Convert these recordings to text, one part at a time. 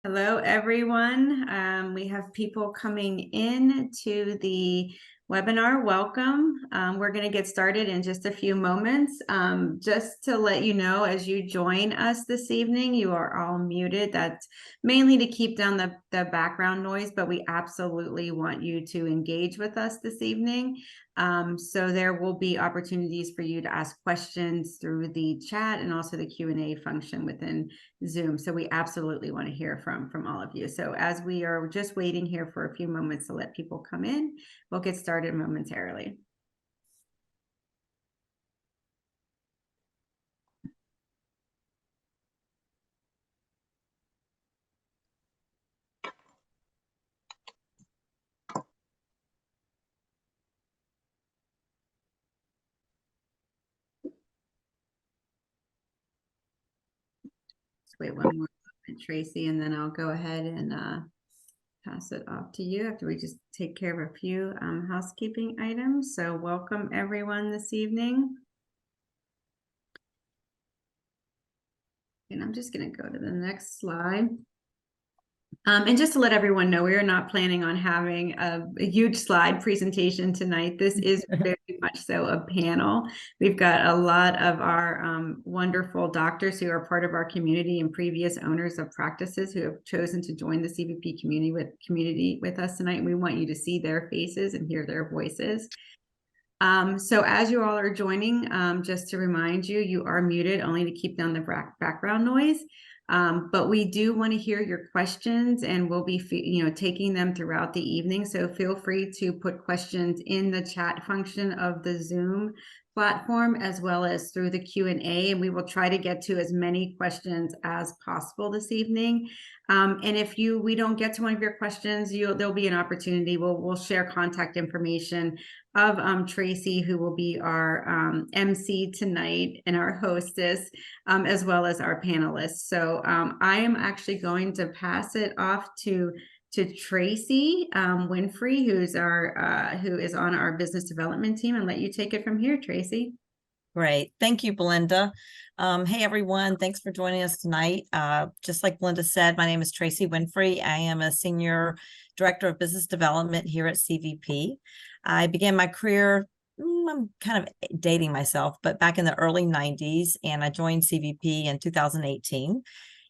Hello, everyone. We have people coming in to the webinar. Welcome. We're going to get started in just a few moments. Just to let you know, as you join us this evening, you are all muted. That's mainly to keep down the background noise, but we absolutely want you to engage with us this evening. So there will be opportunities for you to ask questions through the chat and also the Q&A function within Zoom. So we absolutely want to hear from all of you. So as we are just waiting here for a few moments to let people come in, we'll get started momentarily. Just wait one more moment, Tracy, and then I'll go ahead and pass it off to you after we just take care of a few housekeeping items. So welcome everyone this evening. And I'm just going to go to the next slide. And just to let everyone know, we are not planning on having a huge slide presentation tonight. This is very much so a panel. We've got a lot of our wonderful doctors who are part of our community and previous owners of practices who have chosen to join the CVP community with us tonight. We want you to see their faces and hear their voices. So as you all are joining, just to remind you, you are muted only to keep down the background noise. But we do want to hear your questions, and we'll be taking them throughout the evening. So feel free to put questions in the chat function of the Zoom platform as well as through the Q&A, and we will try to get to as many questions as possible this evening. And if we don't get to one of your questions, there'll be an opportunity. We'll share contact information of Tracy, who will be our MC tonight and our hostess, as well as our panelists. So I am actually going to pass it off to Tracy Winfrey, who is on our business development team, and let you take it from here, Tracy. Great. Thank you, Belinda. Hey, everyone. Thanks for joining us tonight. Just like Belinda said, my name is Tracy Winfrey. I am a Senior Director of Business Development here at CVP. I began my career, I'm kind of dating myself, but back in the early 90s, and I joined CVP in 2018.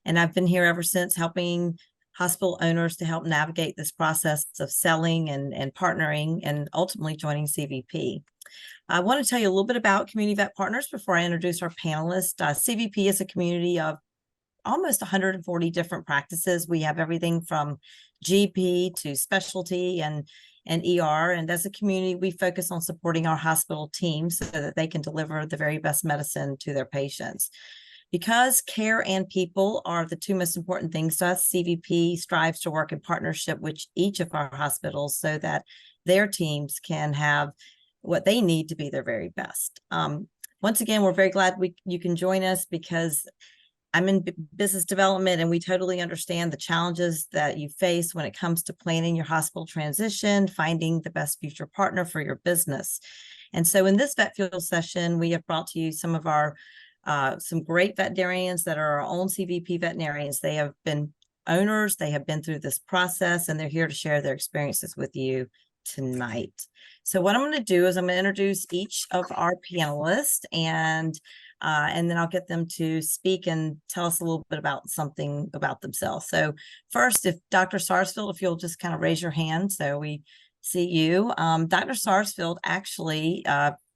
And I've been here ever since, helping hospital owners to help navigate this process of selling and partnering and ultimately joining CVP. I want to tell you a little bit about Community Vet Partners before I introduce our panelists. CVP is a community of almost 140 different practices. We have everything from GP to specialty and ER. And as a community, we focus on supporting our hospital teams so that they can deliver the very best medicine to their patients. Because care and people are the two most important things to us, CVP strives to work in partnership with each of our hospitals so that their teams can have what they need to be their very best. Once again, we're very glad you can join us, because I'm in business development and we totally understand the challenges that you face when it comes to planning your hospital transition, finding the best future partner for your business. And so in this Vet Fuel session, we have brought to you some of our some great veterinarians that are our own CVP veterinarians. They have been owners, they have been through this process, and they're here to share their experiences with you tonight. So what I'm going to do is I'm going to introduce each of our panelists, and then I'll get them to speak and tell us a little bit about something about themselves. So first, if Dr. Sarsfield, if you'll just kind of raise your hand so we see you. Dr. Sarsfield, actually,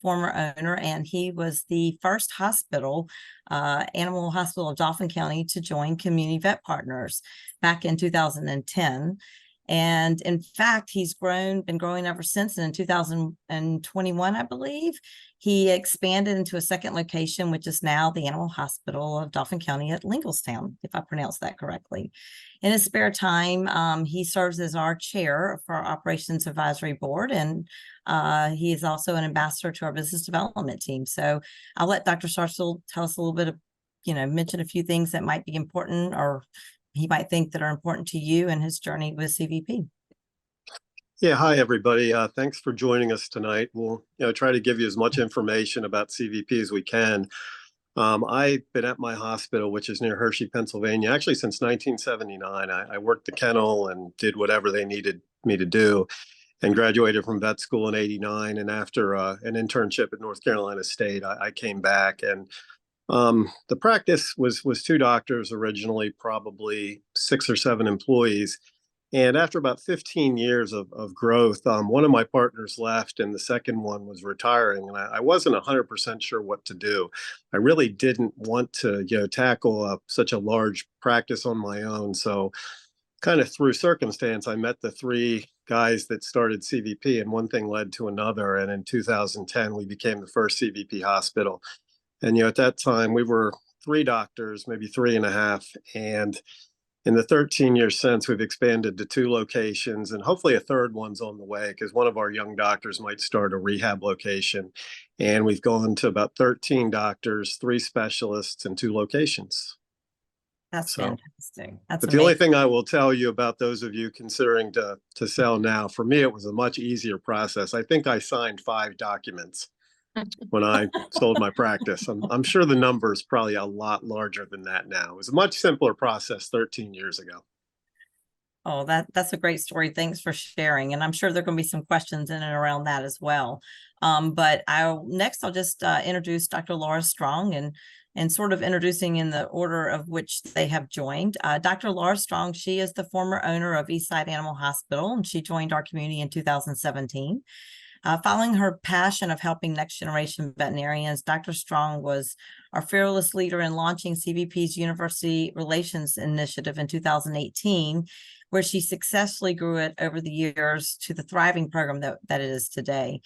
former owner, and he was the first animal hospital of Dauphin County to join Community Vet Partners back in 2010. And in fact, he's been growing ever since. And in 2021, I believe, he expanded into a second location, which is now the Animal Hospital of Dauphin County at Linglestown, if I pronounced that correctly. In his spare time, he serves as our chair for our Operations Advisory Board, and he is also an ambassador to our business development team. So I'll let Dr. Sarsfield tell us a little bit of, mention a few things that might be important or he might think that are important to you and his journey with CVP. Yeah, hi everybody. Thanks for joining us tonight. We'll try to give you as much information about CVP as we can. I've been at my hospital, which is near Hershey, Pennsylvania, actually since 1979. I worked the kennel and did whatever they needed me to do, and graduated from vet school in '89. And after an internship at North Carolina State, I came back, and the practice was two doctors originally, probably 6 or 7 employees. And after about 15 years of growth, one of my partners left and the second one was retiring. And I wasn't 100% sure what to do. I really didn't want to, tackle such a large practice on my own. So kind of through circumstance, I met the 3 guys that started CVP, and one thing led to another. And in 2010, we became the first CVP hospital. And, at that time we were 3 doctors, maybe 3.5. And in the 13 years since, we've expanded to 2 locations, and hopefully a third one's on the way because one of our young doctors might start a rehab location. And we've gone to about 13 doctors, 3 specialists, and 2 locations. That's So, fantastic. That's but the only amazing. thing I will tell you about those of you considering to sell now, for me, it was a much easier process. I think I signed 5 documents when I sold my practice. I'm sure the number is probably a lot larger than that now. It was a much simpler process 13 years ago. Oh, that's a great story. Thanks for sharing. And I'm sure there are going to be some questions in and around that as well. But I'll just introduce Dr. Laura Strong and sort of introducing in the order of which they have joined. Dr. Laura Strong, she is the former owner of Eastside Animal Hospital, and she joined our community in 2017. Following her passion of helping next generation veterinarians, Dr. Strong was our fearless leader in launching CVP's University Relations Initiative in 2018, where she successfully grew it over the years to the thriving program that it is today.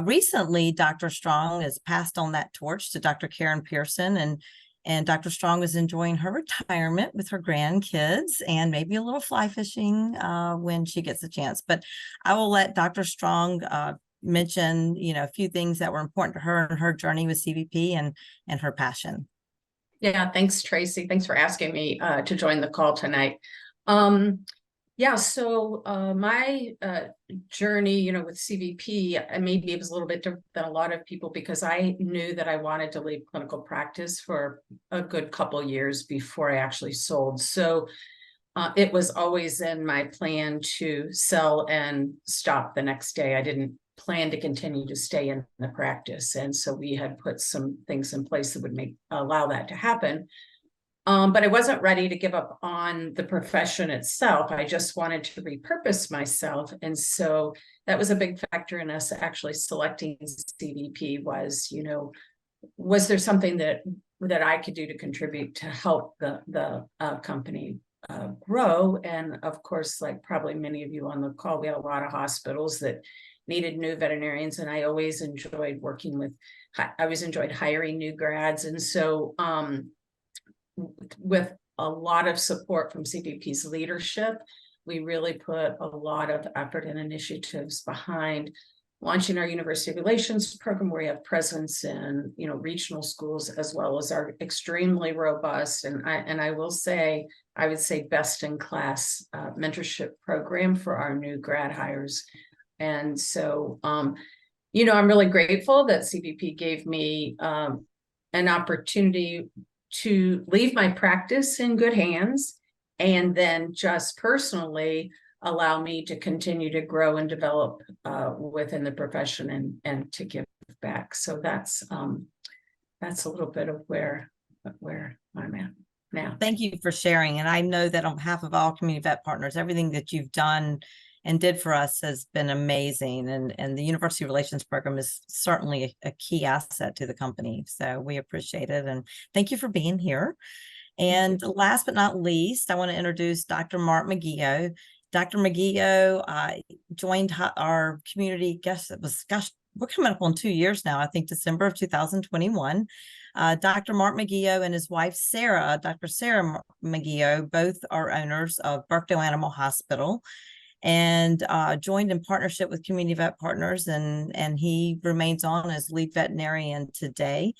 Recently, Dr. Strong has passed on that torch to Dr. Karen Pearson, and Dr. Strong is enjoying her retirement with her grandkids and maybe a little fly fishing when she gets a chance. But I will let Dr. Strong mention, a few things that were important to her and her journey with CVP and her passion. Yeah, thanks, Tracy. Thanks for asking me to join the call tonight. So my journey, with CVP, maybe it was a little bit different than a lot of people because I knew that I wanted to leave clinical practice for a good couple years before I actually sold. So it was always in my plan to sell and stop the next day. I didn't plan to continue to stay in the practice. And so we had put some things in place that would allow that to happen. But I wasn't ready to give up on the profession itself. I just wanted to repurpose myself. And so that was a big factor in us actually selecting CVP was there something that I could do to contribute to help the company grow? And of course, like probably many of you on the call, we had a lot of hospitals that needed new veterinarians. And I always enjoyed hiring new grads. And so, with a lot of support from CVP's leadership, we really put a lot of effort and initiatives behind launching our university relations program, where we have presence in regional schools, as well as our extremely robust and I would say best in class mentorship program for our new grad hires. And so I'm really grateful that CVP gave me an opportunity to leave my practice in good hands, and then just personally allow me to continue to grow and develop within the profession and to give back. So that's a little bit of where I'm at now. Thank you for sharing. And I know that on behalf of all community vet partners, everything that you've done and did for us has been amazing. And the University Relations Program is certainly a key asset to the company. So we appreciate it. And thank you for being here. And last but not least, I want to introduce Dr. Mark McGeough. Dr. McGeough joined our community, we're coming up on 2 years now, I think December of 2021. Dr. Mark McGeough and his wife, Sarah, Dr. Sarah McGeough, both are owners of Burkdale Animal Hospital, and joined in partnership with Community Vet Partners, and he remains on as lead veterinarian today.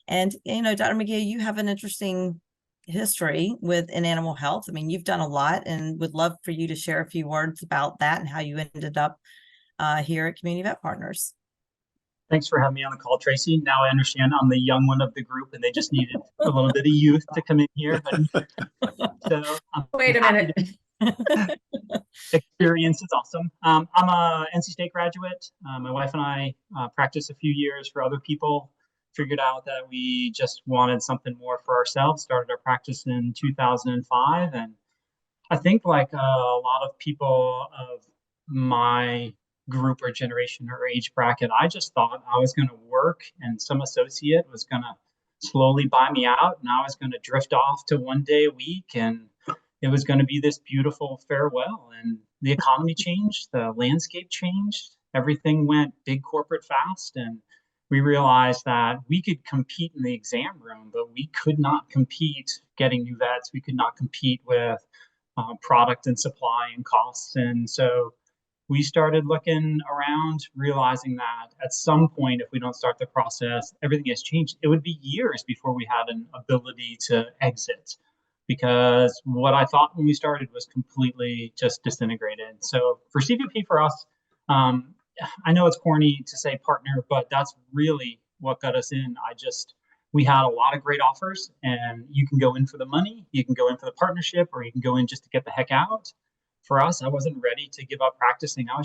And, Dr. McGeough, you have an interesting history in animal health. I mean, you've done a lot, and would love for you to share a few words about that and how you ended up here at Community Vet Partners. Thanks for having me on the call, Tracy. Now I understand I'm the young one of the group and they just needed a little bit of youth to come in here. But so I'm Wait a happy minute. experience is awesome. I'm a NC State graduate. My wife and I practiced a few years for other people, figured out that we just wanted something more for ourselves, started our practice in 2005. And I think like a lot of people of my group or generation or age bracket, I just thought I was going to work and some associate was going to slowly buy me out and I was going to drift off to 1 day a week and it was going to be this beautiful farewell. And the economy changed, the landscape changed, everything went big corporate fast. And we realized that we could compete in the exam room, but we could not compete getting new vets. We could not compete with product and supply and costs. And so we started looking around, realizing that at some point, if we don't start the process, everything has changed. It would be years before we had an ability to exit because what I thought when we started was completely just disintegrated. So for CVP for us, I know it's corny to say partner, but that's really what got us in. We had a lot of great offers and you can go in for the money, you can go in for the partnership, or you can go in just to get the heck out. For us, I wasn't ready to give up practicing. I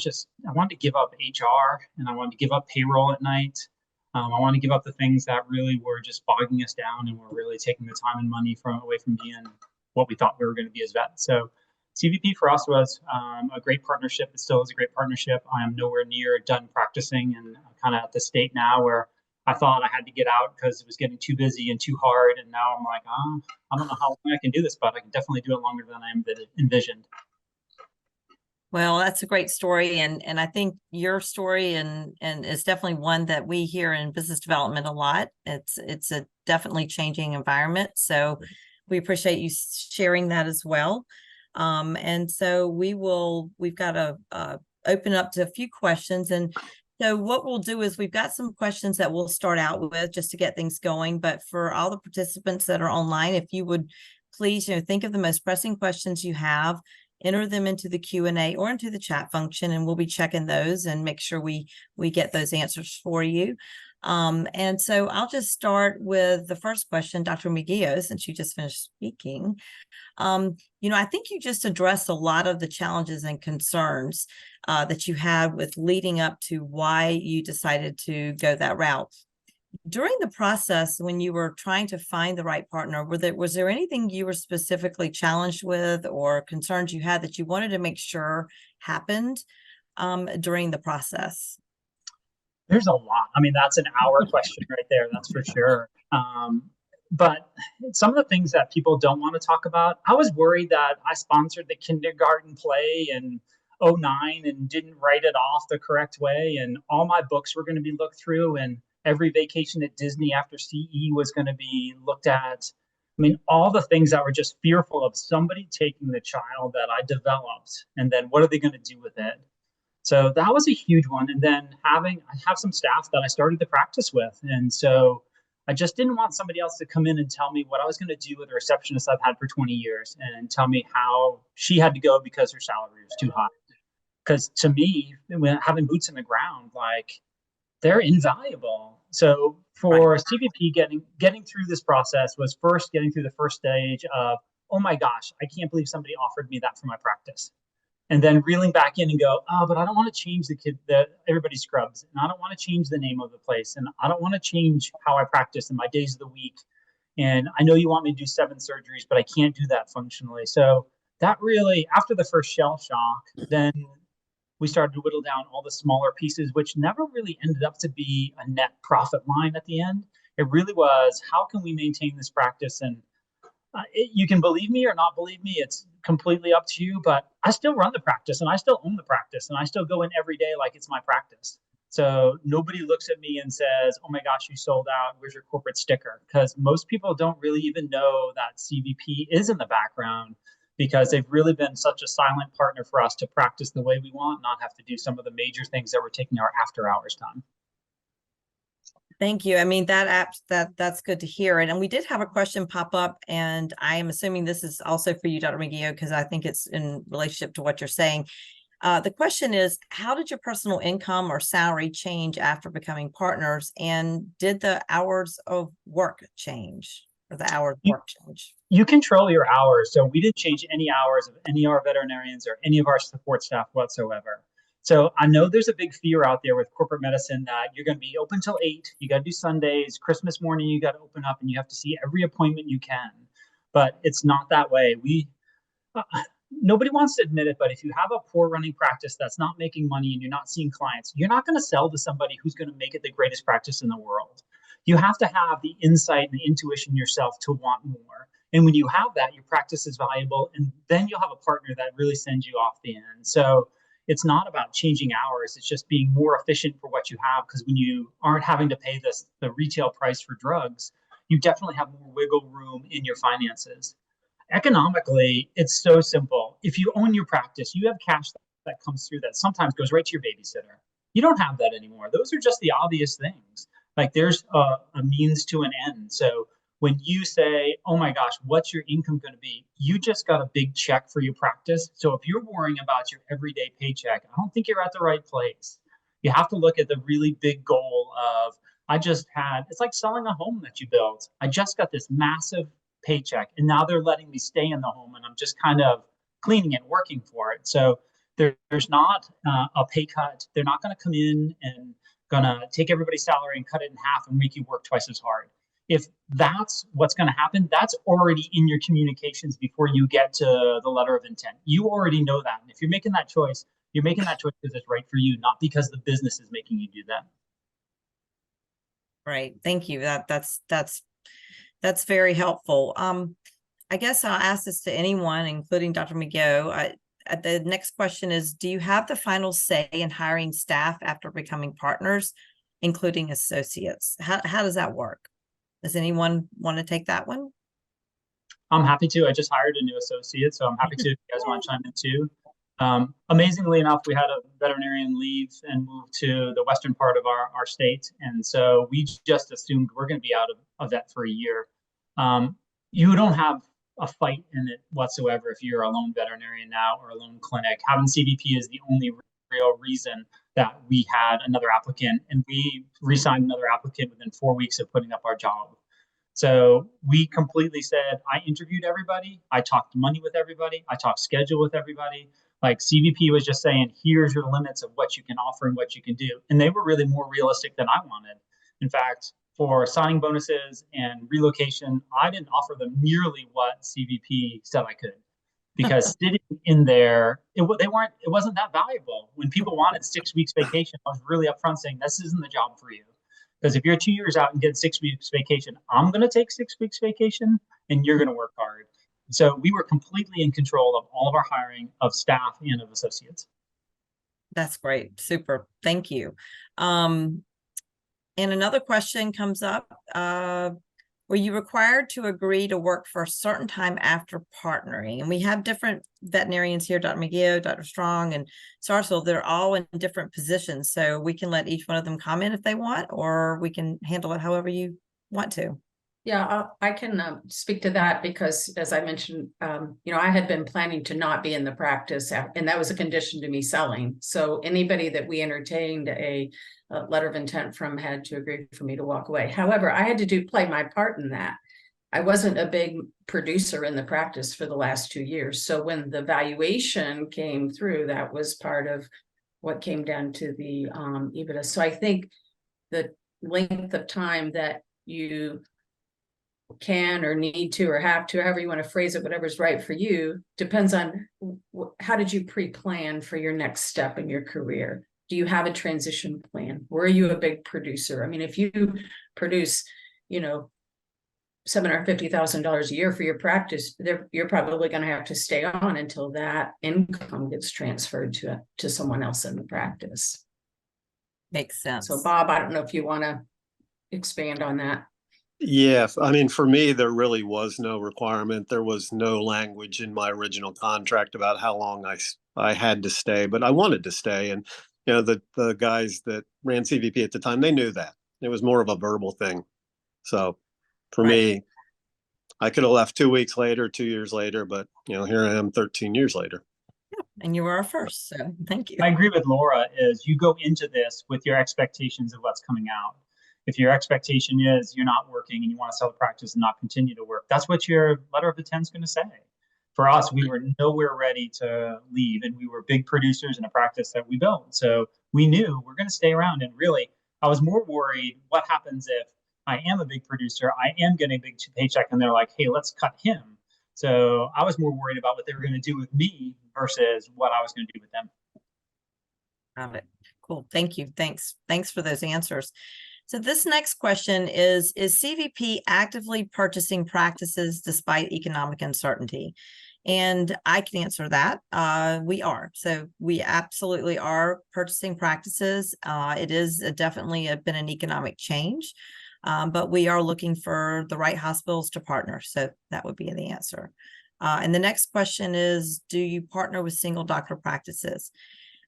wanted to give up HR and I wanted to give up payroll at night. I wanted to give up the things that really were just bogging us down and were really taking the time and money away from being what we thought we were going to be as vets. So CVP for us was a great partnership. It still is a great partnership. I am nowhere near done practicing and kind of at the state now where I thought I had to get out because it was getting too busy and too hard. And now I'm like, I don't know how long I can do this, but I can definitely do it longer than I envisioned. Well, that's a great story. And I think your story and is definitely one that we hear in business development a lot. It's a definitely changing environment. So we appreciate you sharing that as well. And so we've got to open up to a few questions. And so what we'll do is we've got some questions that we'll start out with just to get things going. But for all the participants that are online, if you would please, think of the most pressing questions you have, enter them into the Q&A or into the chat function, and we'll be checking those and make sure we get those answers for you. And so I'll just start with the first question, Dr. McGee, since you just finished speaking. I think you just addressed a lot of the challenges and concerns that you had with leading up to why you decided to go that route. During the process, when you were trying to find the right partner, was there anything you were specifically challenged with or concerns you had that you wanted to make sure happened during the process? There's a lot. I mean, that's an hour question right there. That's for sure. But some of the things that people don't want to talk about, I was worried that I sponsored the kindergarten play in 2009 and didn't write it off the correct way. And all my books were going to be looked through and every vacation at Disney after CE was going to be looked at. I mean, all the things that were just fearful of somebody taking the child that I developed and then what are they going to do with it? So that was a huge one. And then I have some staff that I started the practice with. And so I just didn't want somebody else to come in and tell me what I was going to do with a receptionist I've had for 20 years and tell me how she had to go because her salary was too high. Because to me, having boots in the ground, like they're invaluable. So for CVP, getting through this process was first getting through the first stage of, oh my gosh, I can't believe somebody offered me that for my practice. And then reeling back in and go, but I don't want to change the kid that everybody scrubs. And I don't want to change the name of the place. And I don't want to change how I practice in my days of the week. And I know you want me to do 7 surgeries, but I can't do that functionally. So that really, after the first shell shock, then we started to whittle down all the smaller pieces, which never really ended up to be a net profit line at the end. It really was, how can we maintain this practice? And you can believe me or not believe me. It's completely up to you, but I still run the practice and I still own the practice and I still go in every day like it's my practice. So nobody looks at me and says, oh my gosh, you sold out. Where's your corporate sticker? Because most people don't really even know that CVP is in the background because they've really been such a silent partner for us to practice the way we want, not have to do some of the major things that we're taking our after hours time. Thank you. I mean, that's good to hear. And we did have a question pop up, and I am assuming this is also for you, Dr. McGee, because I think it's in relationship to what you're saying. The question is, how did your personal income or salary change after becoming partners? And did the hours of work change, or the hours of work change? You control your hours. So we didn't change any hours of any of our veterinarians or any of our support staff whatsoever. So I know there's a big fear out there with corporate medicine that you're going to be open till 8. You got to do Sundays, Christmas morning, you got to open up and you have to see every appointment you can. But it's not that way. Nobody wants to admit it, but if you have a poor running practice that's not making money and you're not seeing clients, you're not going to sell to somebody who's going to make it the greatest practice in the world. You have to have the insight and the intuition yourself to want more. And when you have that, your practice is valuable, and then you'll have a partner that really sends you off the end. So it's not about changing hours. It's just being more efficient for what you have, because when you aren't having to pay the retail price for drugs, you definitely have more wiggle room in your finances. Economically, it's so simple. If you own your practice, you have cash that comes through that sometimes goes right to your babysitter. You don't have that anymore. Those are just the obvious things. Like there's a means to an end. So when you say, oh my gosh, what's your income going to be? You just got a big check for your practice. So if you're worrying about your everyday paycheck, I don't think you're at the right place. You have to look at the really big goal of, it's like selling a home that you built. I just got this massive paycheck and now they're letting me stay in the home and I'm just kind of cleaning it, working for it. So there's not a pay cut. They're not going to come in and going to take everybody's salary and cut it in half and make you work twice as hard. If that's what's going to happen, that's already in your communications before you get to the letter of intent. You already know that. And if you're making that choice, you're making that choice because it's right for you, not because the business is making you do that. Right. Thank you. That's very helpful. I guess I'll ask this to anyone, including Dr. McGill. The next question is, do you have the final say in hiring staff after becoming partners, including associates? How does that work? Does anyone want to take that one? I'm happy to. I just hired a new associate, so I'm happy to if you guys want to chime in too. Amazingly enough, we had a veterinarian leave and move to the western part of our state. And so we just assumed we're going to be out of vet for a year. You don't have a fight in it whatsoever if you're a lone veterinarian now or a lone clinic. Having CVP is the only real reason that we had another applicant, and we re-signed another applicant within 4 weeks of putting up our job. So we completely said, I interviewed everybody. I talked money with everybody. I talked schedule with everybody. Like CVP was just saying, here's your limits of what you can offer and what you can do. And they were really more realistic than I wanted. In fact, for signing bonuses and relocation, I didn't offer them nearly what CVP said I could. Because sitting in there, it wasn't that valuable. When people wanted 6 weeks vacation, I was really upfront saying, this isn't the job for you. Because if you're 2 years out and get 6 weeks vacation, I'm going to take 6 weeks vacation and you're going to work hard. So we were completely in control of all of our hiring of staff and of associates. That's great. Super. Thank you. And another question comes up. Were you required to agree to work for a certain time after partnering? And we have different veterinarians here, Dr. McGill, Dr. Strong, and Sarsfield. They're all in different positions. So we can let each one of them comment if they want, or we can handle it however you want to. Yeah, I can speak to that because, as I mentioned, I had been planning to not be in the practice, and that was a condition to me selling. So anybody that we entertained a letter of intent from had to agree for me to walk away. However, I had to play my part in that. I wasn't a big producer in the practice for the last 2 years. So when the valuation came through, that was part of what came down to the EBITDA. So I think the length of time that you can or need to or have to, however you want to phrase it, whatever's right for you, depends on how did you pre-plan for your next step in your career. Do you have a transition plan? Were you a big producer? I mean, if you produce, $750,000 a year for your practice, you're probably going to have to stay on until that income gets transferred to someone else in the practice. Makes sense. So Bob, I don't know if you want to expand on that. Yeah, I mean, for me, there really was no requirement. There was no language in my original contract about how long I had to stay, but I wanted to stay. And, the guys that ran CVP at the time, they knew that. It was more of a verbal thing. So for me, I could have left 2 weeks later, 2 years later, but, here I am 13 years later. And you were our first, so thank you. I agree with Laura, is you go into this with your expectations of what's coming out. If your expectation is you're not working and you want to sell the practice and not continue to work, that's what your letter of intent is going to say. For us, we were nowhere ready to leave, and we were big producers in a practice that we built. So we knew we're going to stay around. And really, I was more worried what happens if I am a big producer, I am getting a big paycheck, and they're like, hey, let's cut him. So I was more worried about what they were going to do with me versus what I was going to do with them. Got it. Cool. Thank you. Thanks for those answers. So this next question is CVP actively purchasing practices despite economic uncertainty? And I can answer that. We are. So we absolutely are purchasing practices. It is definitely been an economic change, but we are looking for the right hospitals to partner. So that would be the answer. And the next question is, do you partner with single doctor practices?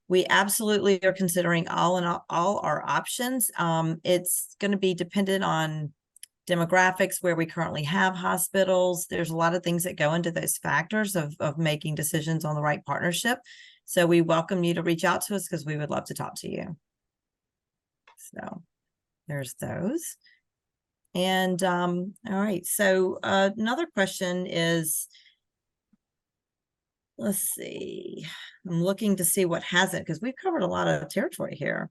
We absolutely are considering all our options. It's going to be dependent on demographics, where we currently have hospitals. There's a lot of things that go into those factors of making decisions on the right partnership. So we welcome you to reach out to us because we would love to talk to you. So there's those. And all right. So another question is, let's see, I'm looking to see what hasn't, because we've covered a lot of territory here.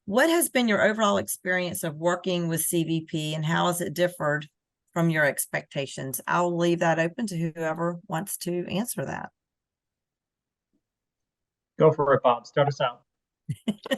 What has been your overall experience of working with CVP, and how has it differed from your expectations? I'll leave that open to whoever wants to answer that. Go for it, Bob. Start us out.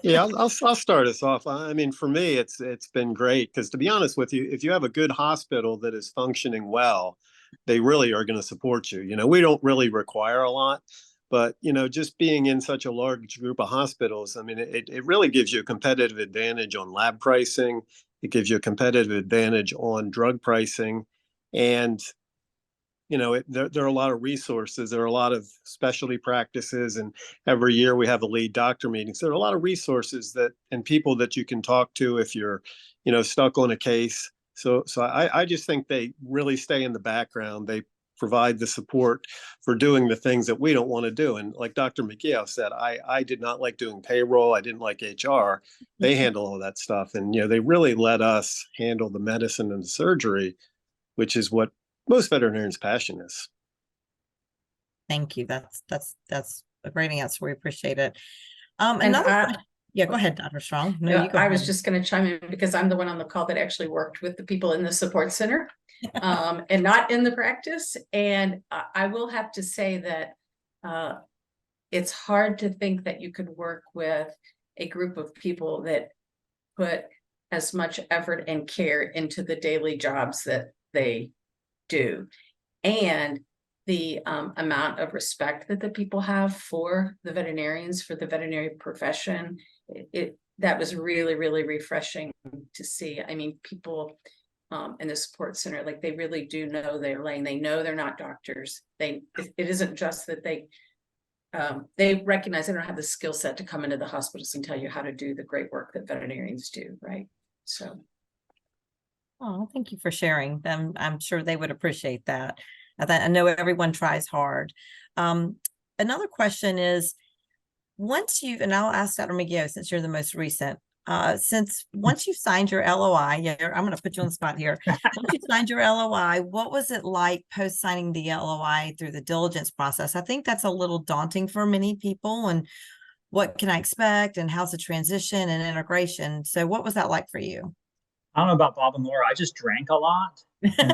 Yeah, I'll start us off. I mean, for me, it's been great because, to be honest with you, if you have a good hospital that is functioning well, they really are going to support you. You know, we don't really require a lot, but, you know, just being in such a large group of hospitals, I mean, it really gives you a competitive advantage on lab pricing. It gives you a competitive advantage on drug pricing. And, you know, there are a lot of resources. There are a lot of specialty practices. And every year we have a lead doctor meeting. So there are a lot of resources and people that you can talk to if you're, you know, stuck on a case. So I just think they really stay in the background. They provide the support for doing the things that we don't want to do. And like Dr. McGee said, I did not like doing payroll. I didn't like HR. They handle all that stuff. And, you know, they really let us handle the medicine and the surgery, which is what most veterinarians' passion is. Thank you. That's a great answer. We appreciate it. Yeah, go ahead, Dr. Strong. No, you go I was ahead. just going to chime in because I'm the one on the call that actually worked with the people in the support center and not in the practice. And I will have to say that it's hard to think that you could work with a group of people that put as much effort and care into the daily jobs that they do. And the amount of respect that the people have for the veterinarians, for the veterinary profession, that was really, really refreshing to see. I mean, people in the support center, like, they really do know their lane. They know they're not doctors. It isn't just that they recognize they don't have the skill set to come into the hospitals and tell you how to do the great work that veterinarians do, right? So. Oh, thank you for sharing them. I'm sure they would appreciate that. I know everyone tries hard. Another question is, and I'll ask Dr. McGee since you're the most recent, once you've signed your LOI, I'm going to put you on the spot here. Once you signed your LOI, what was it like post signing the LOI through the diligence process? I think that's a little daunting for many people. And what can I expect, and how's the transition and integration? So what was that like for you? I don't know about Bob and Laura. I just drank a lot, and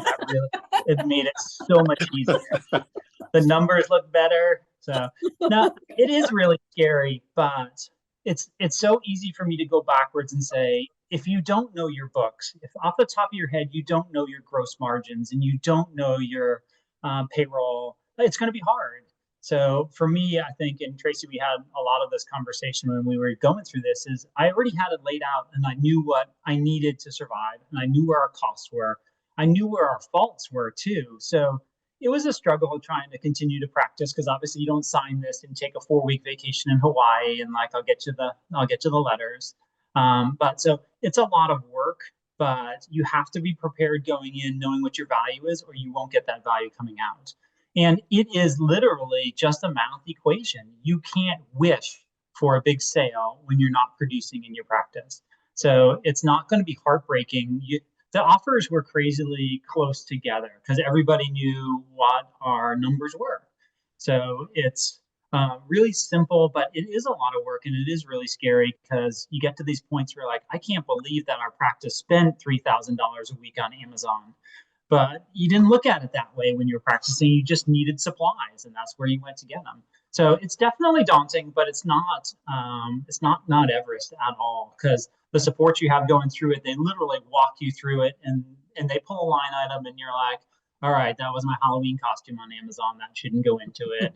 it made it so much easier. The numbers look better. So no, it is really scary, but it's so easy for me to go backwards and say, if you don't know your books, if off the top of your head you don't know your gross margins and you don't know your payroll, it's going to be hard. So for me, I think, and Tracy, we had a lot of this conversation when we were going through this, is I already had it laid out and I knew what I needed to survive, and I knew where our costs were. I knew where our faults were too. So it was a struggle trying to continue to practice, because obviously you don't sign this and take a 4-week vacation in Hawaii and like, I'll get you the letters. But so it's a lot of work, but you have to be prepared going in knowing what your value is, or you won't get that value coming out. And it is literally just a math equation. You can't wish for a big sale when you're not producing in your practice. So it's not going to be heartbreaking. The offers were crazily close together because everybody knew what our numbers were. So it's really simple, but it is a lot of work and it is really scary because you get to these points where, like, I can't believe that our practice spent $3,000 a week on Amazon. But you didn't look at it that way when you were practicing. You just needed supplies, and that's where you went to get them. So it's definitely daunting, but it's not Everest at all, because the support you have going through it, they literally walk you through it, and they pull a line item, and you're like, all right, that was my Halloween costume on Amazon. That shouldn't go into it.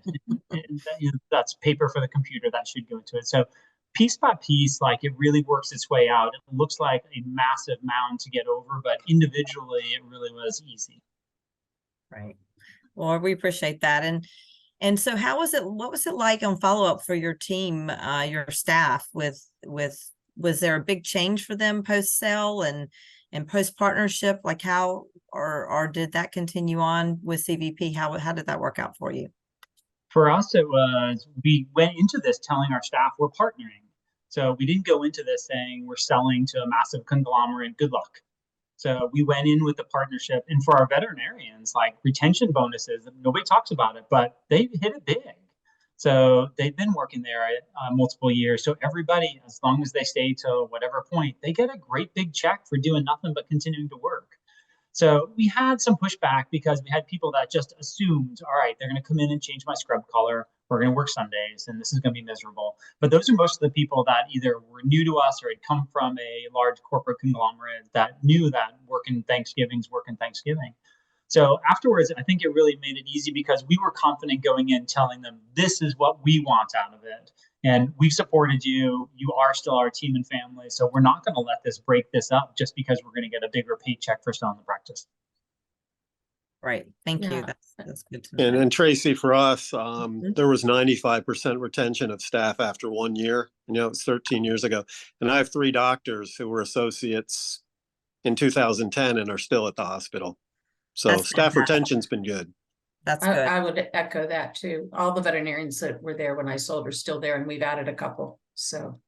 That's paper for the computer. That should go into it. So piece by piece, like, it really works its way out. It looks like a massive mound to get over, but individually it really was easy. Right. Well, we appreciate that. And so what was it like on follow-up for your team, your staff was there a big change for them post-sale and post-partnership? Like how, or did that continue on with CVP? How did that work out for you? For us, it was, we went into this telling our staff we're partnering. So we didn't go into this saying we're selling to a massive conglomerate, good luck. So we went in with the partnership. And for our veterinarians, like, retention bonuses, nobody talks about it, but they hit it big. So they've been working there multiple years. So everybody, as long as they stay to whatever point, they get a great big check for doing nothing but continuing to work. So we had some pushback because we had people that just assumed, all right, they're going to come in and change my scrub color. We're going to work Sundays and this is going to be miserable. But those are most of the people that either were new to us or had come from a large corporate conglomerate that knew that working Thanksgiving. So afterwards, I think it really made it easy because we were confident going in, telling them this is what we want out of it. And we've supported you. You are still our team and family. So we're not going to let this break this up just because we're going to get a bigger paycheck for selling the practice. Right. Thank you. Yeah. That's good to know. And Tracy, for us, there was 95% retention of staff after 1 year. You know, it was 13 years ago. And I have 3 doctors who were associates in 2010 and are still at the hospital. So That's staff fantastic. retention's been good. That's good. I would echo that too. All the veterinarians that were there when I sold are still there, and we've added a couple. So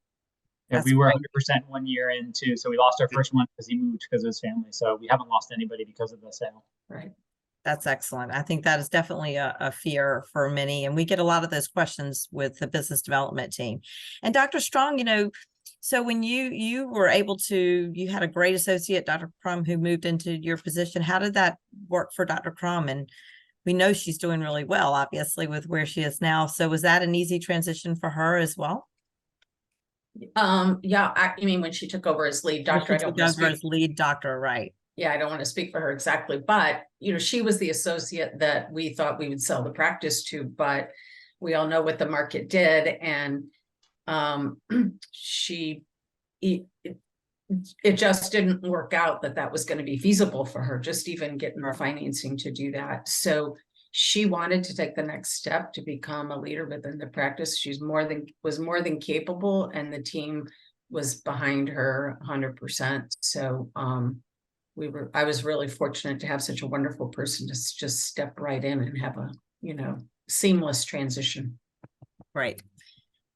Yeah, That's we were great. 100% 1 year in too. So we lost our first one because he moved because of his family. So we haven't lost anybody because of the sale. right. That's excellent. I think that is definitely a fear for many. And we get a lot of those questions with the business development team. And Dr. Strong, you know, so when you were able to, you had a great associate, Dr. Crum, who moved into your position. How did that work for Dr. Crum? And we know she's doing really well, obviously, with where she is now. So was that an easy transition for her as well? Yeah, I mean, when she took over as lead doctor, I don't want to speak. As lead doctor, right? Yeah, I don't want to speak for her exactly, but you know, she was the associate that we thought we would sell the practice to, but we all know what the market did, and it just didn't work out that was going to be feasible for her, just even getting the financing to do that. So she wanted to take the next step to become a leader within the practice. She's was more than capable, and the team was behind her 100%. So I was really fortunate to have such a wonderful person to just step right in and have a, you know, seamless transition. Right.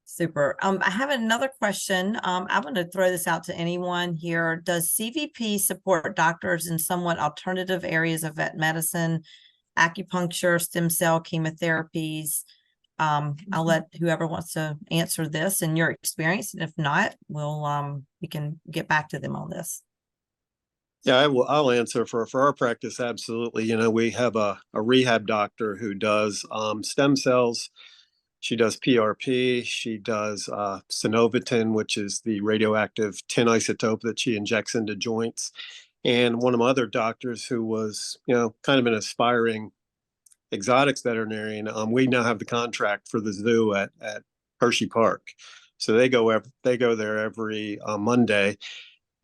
Super. I have another question. I'm going to throw this out to anyone here. Does CVP support doctors in somewhat alternative areas of vet medicine, acupuncture, stem cell chemotherapies? I'll let whoever wants to answer this in your experience. And if not, we can get back to them on this. Yeah, I'll answer for our practice. Absolutely. You know, we have a rehab doctor who does stem cells. She does PRP. She does Synovitin, which is the radioactive tin isotope that she injects into joints. And one of my other doctors who was, you know, kind of an aspiring exotics veterinarian, we now have the contract for the zoo at Hershey Park. So they go there every Monday.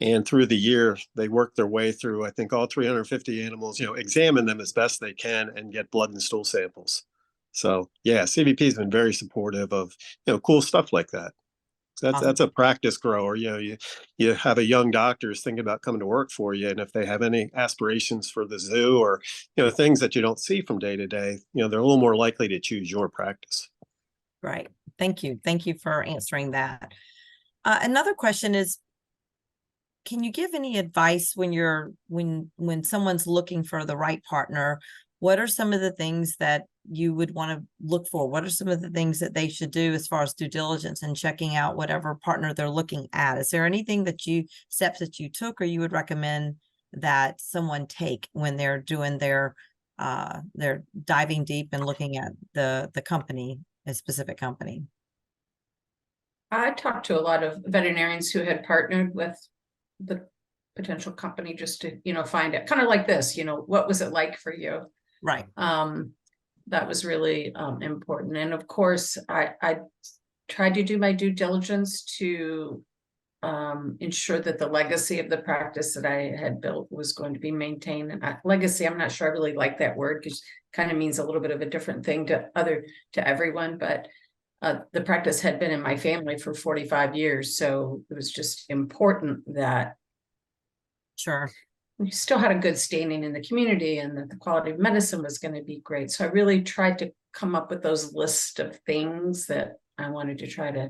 And through the year, they work their way through, I think, all 350 animals, you know, examine them as best they can and get blood and stool samples. So, yeah, CVP has been very supportive of, you know, cool stuff like that. Awesome. That's a practice grower. You have a young doctors thinking about coming to work for you, and if they have any aspirations for the zoo or things that you don't see from day to day, they're a little more likely to choose your practice. Right. Thank you. Thank you for answering that. Another question is, can you give any advice when someone's looking for the right partner? What are some of the things that you would want to look for? What are some of the things that they should do as far as due diligence and checking out whatever partner they're looking at? Is there anything steps that you took or you would recommend that someone take when they're doing they're diving deep and looking at the company, a specific company? I talked to a lot of veterinarians who had partnered with the potential company just to, find out, kind of like this, what was it like for you? Right. That was really important. And of course, I tried to do my due diligence to ensure that the legacy of the practice that I had built was going to be maintained. And legacy, I'm not sure I really like that word because it kind of means a little bit of a different thing to everyone, but the practice had been in my family for 45 years. So it was just important that Sure. we still had a good standing in the community and that the quality of medicine was going to be great. So I really tried to come up with those lists of things that I wanted to try to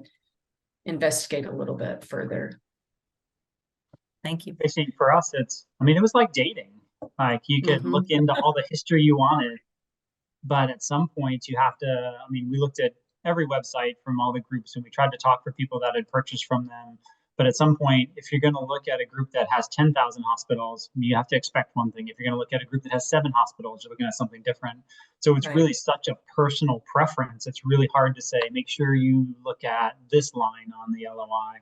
investigate a little bit further. Thank you. Basically, for us, it was like dating. Like you could look into all the history you wanted, but at some point you have to, we looked at every website from all the groups and we tried to talk for people that had purchased from them. But at some point, if you're going to look at a group that has 10,000 hospitals, you have to expect one thing. If you're going to look at a group that has 7 hospitals, you're looking at something different. So it's really such a personal preference. It's really hard to say, make sure you look at this line on the LOI.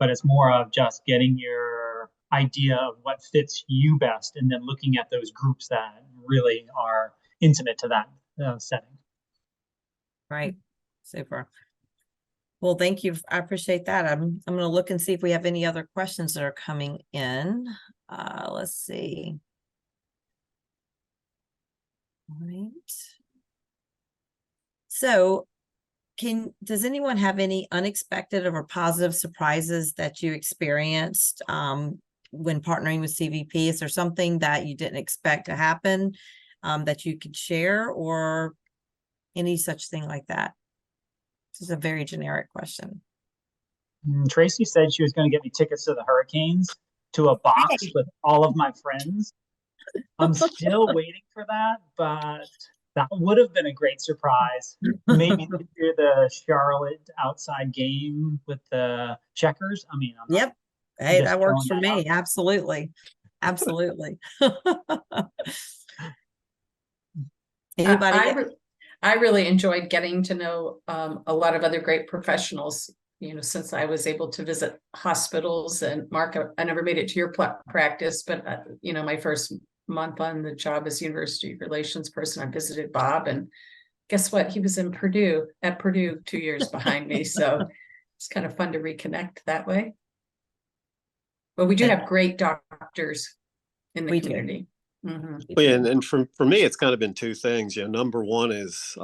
But it's more of just getting your idea of what fits you best and then looking at those groups that really are intimate to that setting. Right. Super. Well, thank you. I appreciate that. I'm going to look and see if we have any other questions that are coming in. Let's see. All right. So does anyone have any unexpected or positive surprises that you experienced when partnering with CVP? Is there something that you didn't expect to happen that you could share or any such thing like that? This is a very generic question. Tracy said she was going to get me tickets to the Hurricanes to a box with all of my friends. I'm still waiting for that, but that would have been a great surprise. Maybe do the Charlotte outside game with the checkers. Yep. Hey, that works for me. Absolutely. Absolutely. Anybody? I really enjoyed getting to know a lot of other great professionals, since I was able to visit hospitals. And Mark, I never made it to your practice, but my first month on the job as university relations person, I visited Bob, and guess what? He was at Purdue 2 years behind me. So it's kind of fun to reconnect that way. But we do have great doctors in the community. Well, yeah, and for me, it's kind of been 2 things. Number one is,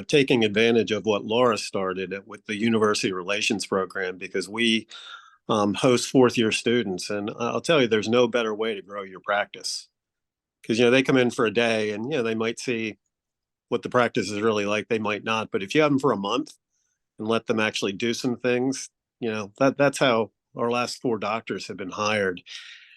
taking advantage of what Laura started with the university relations program, because we host 4th-year students. And I'll tell you, there's no better way to grow your practice, because, they come in for a day and, they might see what the practice is really like. They might not. But if you have them for a month and let them actually do some things, that's how our last 4 doctors have been hired.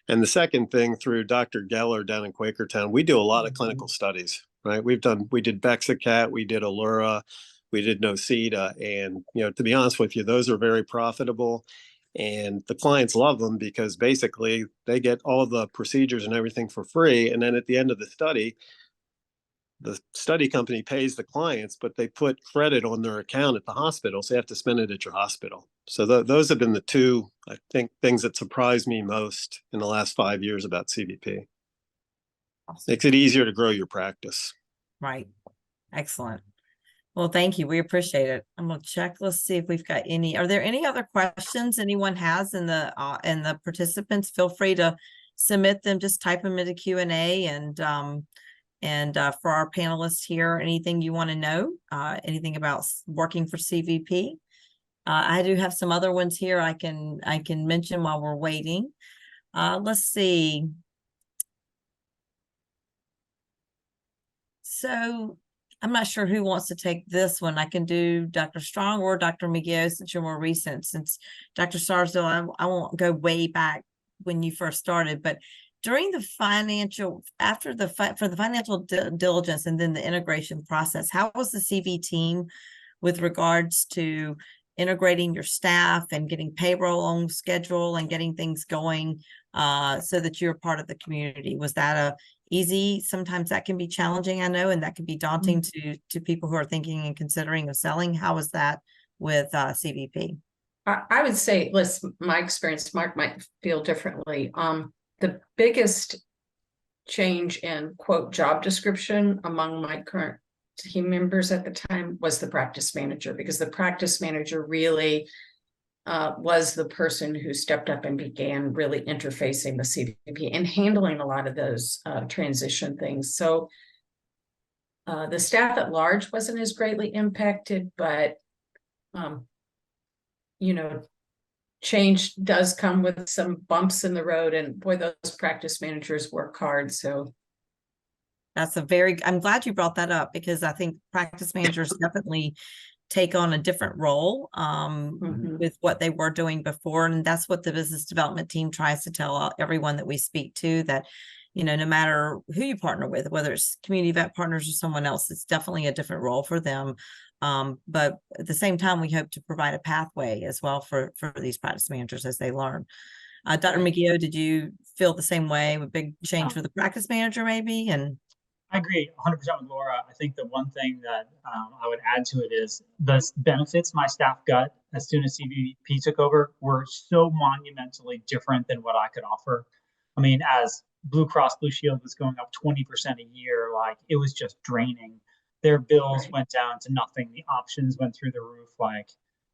And the second thing, through Dr. Geller down in Quakertown, we do a lot of clinical studies, right? We did Bexacat, we did Allura, we did Nocita. And, to be honest with you, those are very profitable. And the clients love them because basically they get all the procedures and everything for free. And then at the end of the study company pays the clients, but they put credit on their account at the hospital. So you have to spend it at your hospital. So those have been the 2, I think, things that surprised me most in the last 5 years about CVP. Awesome. Makes it easier to grow your practice. Right. Excellent. Well, thank you. We appreciate it. I'm going to check. Let's see if we've got any. Are there any other questions anyone has in the participants? Feel free to submit them. Just type them into Q&A and for our panelists here, anything you want to know, anything about working for CVP, I do have some other ones here I can mention while we're waiting. Let's see. So I'm not sure who wants to take this one. I can do Dr. Strong or Dr. McGill since you're more recent. Since Dr. Sarsfield, I won't go way back when you first started, but during the financial, for the financial diligence and then the integration process, how was the CV team with regards to integrating your staff and getting payroll on schedule and getting things going so that you're part of the community? Was that easy? Sometimes that can be challenging, I know, and that can be daunting to people who are thinking and considering of selling. How was that with CVP? I would say, listen, my experience, Mark might feel differently. The biggest change in quote job description among my current team members at the time was the practice manager, because the practice manager really was the person who stepped up and began really interfacing with CVP and handling a lot of those transition things. So the staff at large wasn't as greatly impacted, but you know, change does come with some bumps in the road, and boy, those practice managers work hard. So I'm glad you brought that up, because I think practice managers definitely take on a different role with what they were doing before. And that's what the business development team tries to tell everyone that we speak to, that, you know, no matter who you partner with, whether it's community vet partners or someone else, it's definitely a different role for them. But at the same time, we hope to provide a pathway as well for these practice managers as they learn. Dr. McGee, did you feel the same way with big change for the practice manager maybe? And I agree 100% with Laura. I think the one thing that I would add to it is the benefits my staff got as soon as CVP took over were so monumentally different than what I could offer. I mean, as Blue Cross Blue Shield was going up 20% a year, like it was just draining. Their bills went down to nothing. The options went through the roof. Like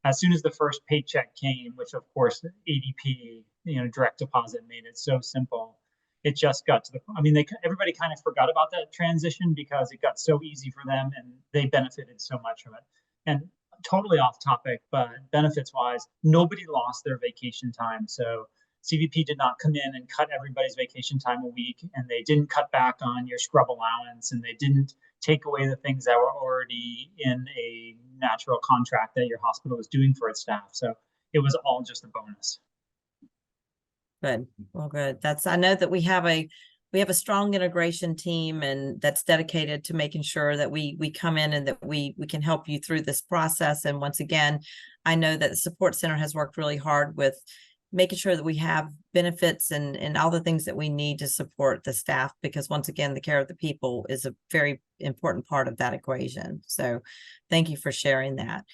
as soon as the first paycheck came, which of course ADP, direct deposit made it so simple. It just got to the, I mean, everybody kind of forgot about that transition because it got so easy for them and they benefited so much from it. And totally off topic, but benefits wise, nobody lost their vacation time. So CVP did not come in and cut everybody's vacation time a week, and they didn't cut back on your scrub allowance, and they didn't take away the things that were already in a natural contract that your hospital was doing for its staff. So it was all just a bonus. Good. Well, good. I know that we have a strong integration team, and that's dedicated to making sure that we come in and that we can help you through this process. And once again, I know that the support center has worked really hard with making sure that we have benefits and all the things that we need to support the staff, because once again, the care of the people is a very important part of that equation. So thank you for sharing that.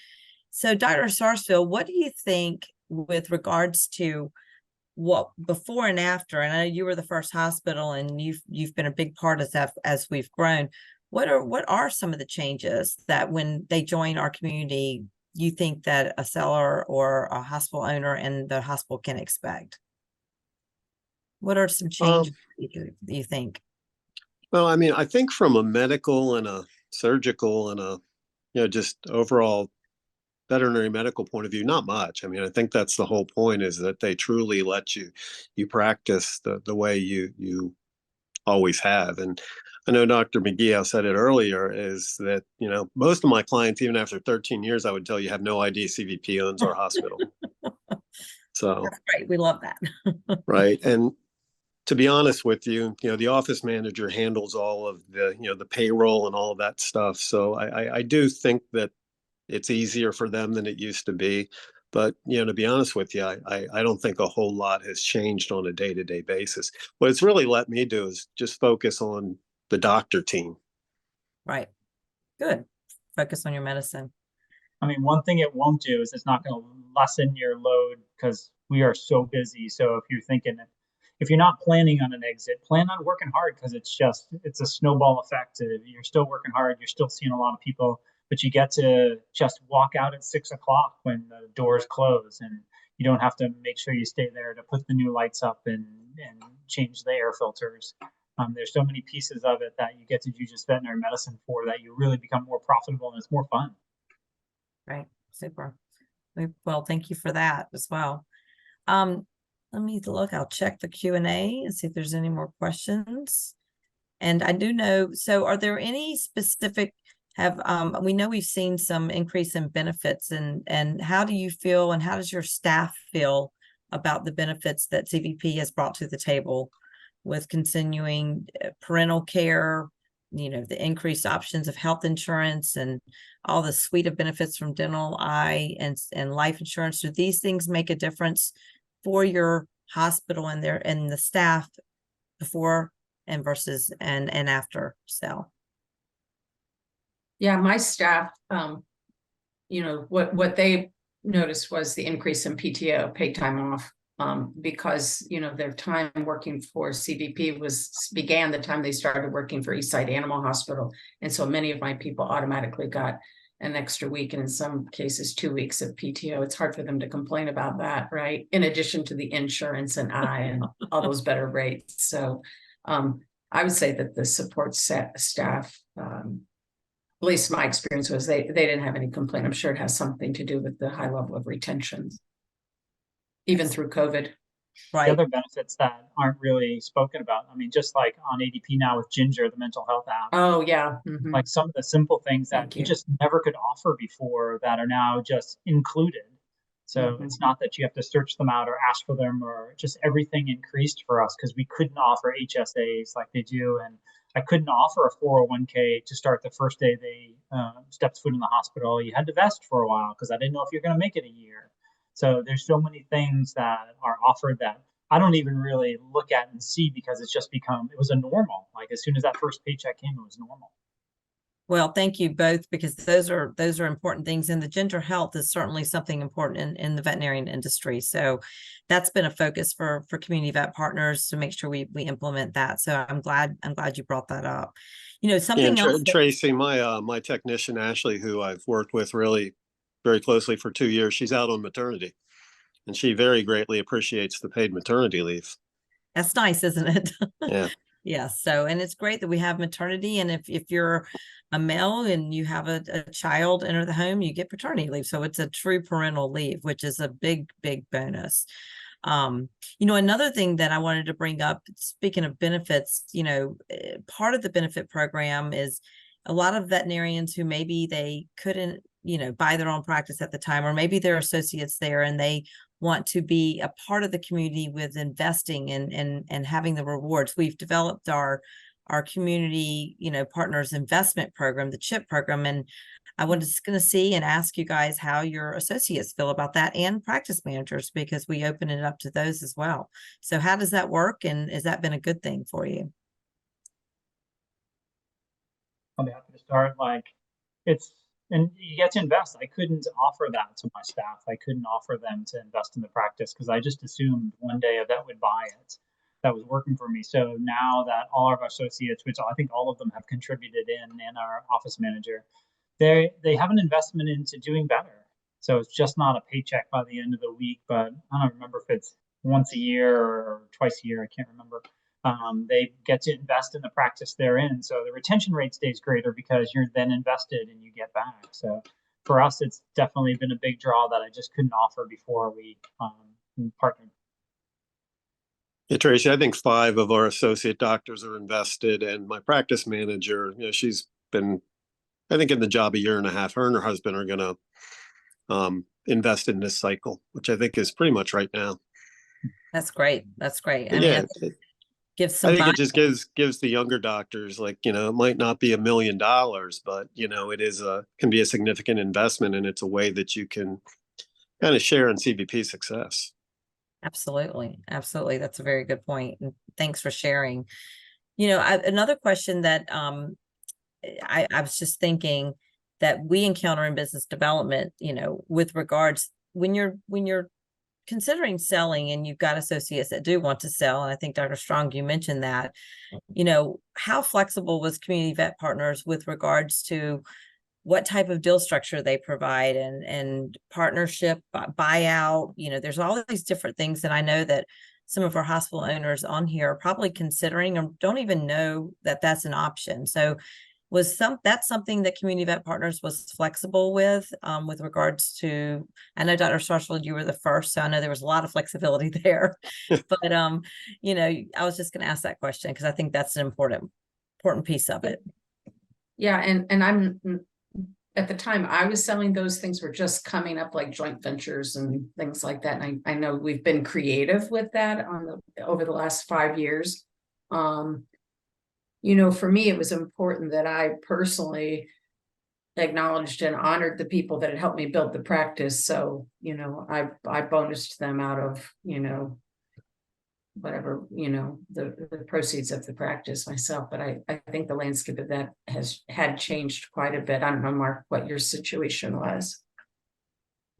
So Dr. Sarsfield, what do you think with regards to what before and after? And I know you were the first hospital, and you've been a big part of that as we've grown. What are some of the changes that when they join our community, you think that a seller or a hospital owner and the hospital can expect? What are some changes you think? Well, I mean, I think from a medical and a surgical and a just overall veterinary medical point of view, not much. I mean, I think that's the whole point, is that they truly let you practice the way you always have. And I know Dr. McGee said it earlier, is that, most of my clients, even after 13 years, I would tell you have no idea CVP owns our hospital. So that's great. We love that. Right. And to be honest with you, the office manager handles all of the, the payroll and all of that stuff. So I do think that it's easier for them than it used to be. But, to be honest with you, I don't think a whole lot has changed on a day-to-day basis. What it's really let me do is just focus on the doctor team. Right. Good. Focus on your medicine. I mean, one thing it won't do is it's not going to lessen your load, because we are so busy. So if you're not planning on an exit, plan on working hard, because it's a snowball effect. You're still working hard. You're still seeing a lot of people, but you get to just walk out at 6 o'clock when the doors close, and you don't have to make sure you stay there to put the new lights up and change the air filters. There's so many pieces of it that you get to do just veterinary medicine for, that you really become more profitable and it's more fun. Right. Super. Well, thank you for that as well. Let me look, I'll check the Q&A and see if there's any more questions. And I do know, so are there any specific, we know we've seen some increase in benefits, and how do you feel and how does your staff feel about the benefits that CVP has brought to the table with continuing parental care, the increased options of health insurance and all the suite of benefits from dental, eye, and life insurance? Do these things make a difference for your hospital and the staff before and versus and after sale? Yeah, my staff, what they noticed was the increase in PTO, paid time off, because, their time working for CVP began the time they started working for Eastside Animal Hospital. And so many of my people automatically got an extra week, and in some cases 2 weeks of PTO. It's hard for them to complain about that, right? In addition to the insurance and and all those better rates. So I would say that the support staff, at least my experience was they didn't have any complaint. I'm sure it has something to do with the high level of retention, even through COVID. The Right. other benefits that aren't really spoken about. I mean, just like on ADP now with Ginger, the mental health app, Oh, yeah. Mhm. like some of the simple things that Thank you you. just never could offer before that are now just included. So Mhm. it's not that you have to search them out or ask for them, or just everything increased for us because we couldn't offer HSAs like they do. And I couldn't offer a 401k to start the first day they stepped foot in the hospital. You had to vest for a while because I didn't know if you're going to make it a year. So there's so many things that are offered that I don't even really look at and see because it's just become, it was a normal. Like as soon as that first paycheck came, it was normal. Well, thank you both, because those are important things, and the gender health is certainly something important in the veterinarian industry. So that's been a focus for community vet partners to make sure we implement that. So I'm glad you brought that up. Something else. Tracy, my technician Ashley, who I've worked with really very closely for 2 years, she's out on maternity, and she very greatly appreciates the paid maternity leave. That's nice, isn't it? Yeah. Yeah. So, and it's great that we have maternity. And if you're a male and you have a child enter the home, you get paternity leave. So it's a true parental leave, which is a big bonus. Another thing that I wanted to bring up, speaking of benefits, part of the benefit program is a lot of veterinarians who maybe they couldn't, buy their own practice at the time, or maybe they're associates there and they want to be a part of the community with investing and having the rewards. We've developed our community, partners investment program, the CHIP program. And I was going to see and ask you guys how your associates feel about that, and practice managers, because we open it up to those as well. So how does that work? And has that been a good thing for you? I'm happy to start. And you get to invest. I couldn't offer that to my staff. I couldn't offer them to invest in the practice because I just assumed one day a vet would buy it. That was working for me. So now that all of our associates, which I think all of them have contributed in our office manager, they have an investment into doing better. So it's just not a paycheck by the end of the week, but I don't remember if it's once a year or twice a year. I can't remember. They get to invest in the practice they're in. So the retention rate stays greater because you're then invested and you get back. So for us, it's definitely been a big draw that I just couldn't offer before we partnered. Yeah, Tracy, I think 5 of our associate doctors are invested, and my practice manager, she's been, I think, in the job a year and a half. Her and her husband are going to invest in this cycle, which I think is pretty much right now. That's great. That's great. I Yeah, mean, gives some I think it just gives the younger doctors, like, it might not be $1 million, but it can be a significant investment, and it's a way that you can kind of share in CVP success. Absolutely. That's a very good point. And thanks for sharing. Another question that I was just thinking that we encounter in business development, with regards when you're considering selling and you've got associates that do want to sell, and I think Dr. Strong, you mentioned that, how flexible was Community Vet Partners with regards to what type of deal structure they provide and partnership, buyout, there's all of these different things that I know that some of our hospital owners on here are probably considering or don't even know that that's an option. So that's something that Community Vet Partners was flexible with regards to, I know Dr. Sarsfield, you were the first, so I know there was a lot of flexibility there. But you know, I was just going to ask that question because I think that's an important piece of it. Yeah, and I'm at the time I was selling, those things were just coming up, like joint ventures and things like that. And I know we've been creative with that over the last 5 years. You know, for me, it was important that I personally acknowledged and honored the people that had helped me build the practice. So, you know, I bonused them out of, you know, whatever, you know, the proceeds of the practice myself. But I think the landscape of that had changed quite a bit. I don't know, Mark, what your situation was.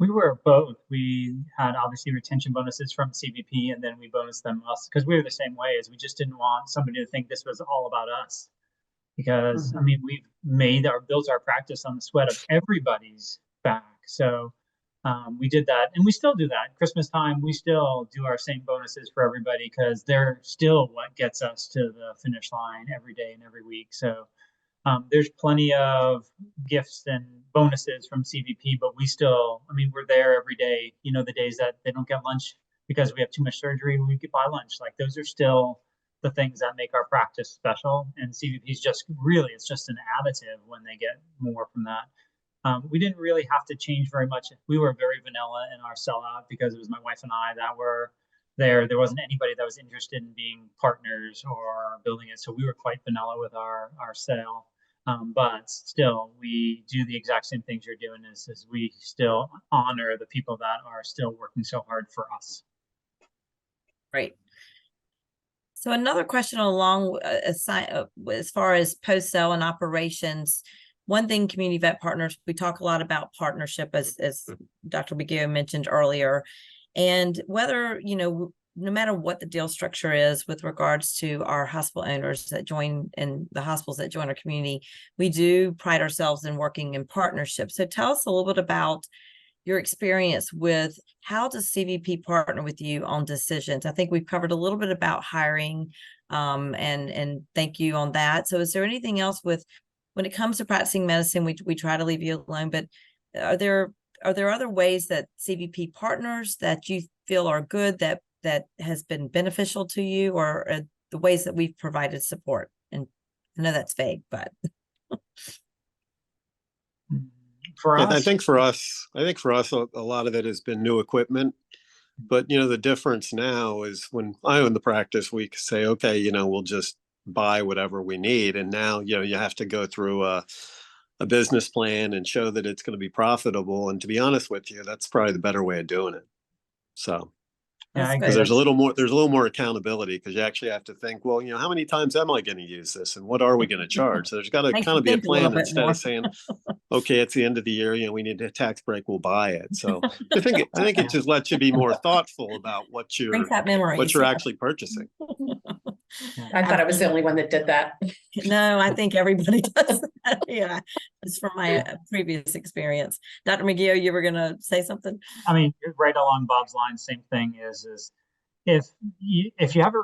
We were both. We had obviously retention bonuses from CVP, and then we bonused them us because we were the same way. As we just didn't want somebody to think this was all about us. Because I mean, we've built our practice on the sweat of everybody's back. So we did that, and we still do that. Christmas time, we still do our same bonuses for everybody because they're still what gets us to the finish line every day and every week. So there's plenty of gifts and bonuses from CVP, but we still, I mean, we're there every day. You know, the days that they don't get lunch because we have too much surgery, we could buy lunch. Like those are still the things that make our practice special. And CVP is just really, it's just an additive when they get more from that. We didn't really have to change very much. We were very vanilla in our sellout because it was my wife and I that were there. There wasn't anybody that was interested in being partners or building it. So we were quite vanilla with our sale. But still, we do the exact same things you're doing is we still honor the people that are still working so hard for us. Great. So another question along as far as post-sale and operations, one thing Community Vet Partners, we talk a lot about partnership as Dr. McGill mentioned earlier, and whether, you know, no matter what the deal structure is with regards to our hospital owners that join and the hospitals that join our community, we do pride ourselves in working in partnership. So tell us a little bit about your experience with how does CVP partner with you on decisions? I think we've covered a little bit about hiring and thank you on that. So is there anything else when it comes to practicing medicine, we try to leave you alone, but are there other ways that CVP partners that you feel are good that has been beneficial to you, or the ways that we've provided support? And I know that's vague, but for us, I think for us, a lot of it has been new equipment. But, you know, the difference now is when I own the practice, we could say, okay, you know, we'll just buy whatever we need. And now, you know, you have to go through a business plan and show that it's going to be profitable. And to be honest with you, that's probably the better way of doing it. So. yeah, Because there's a little more accountability, because you actually have to think, well, you know, how many times am I going to use this, and what are we going to charge? So there's got to kind of be a plan instead of saying, okay, it's the end of the year, you know, we need a tax break, we'll buy it. So I think it just lets you be more thoughtful about what you're actually purchasing. I thought I was the only one that did that. No, I think everybody does that. Yeah, it's from my previous experience. Dr. McGill, you were going to say something? I mean, right along Bob's line, same thing is if you have a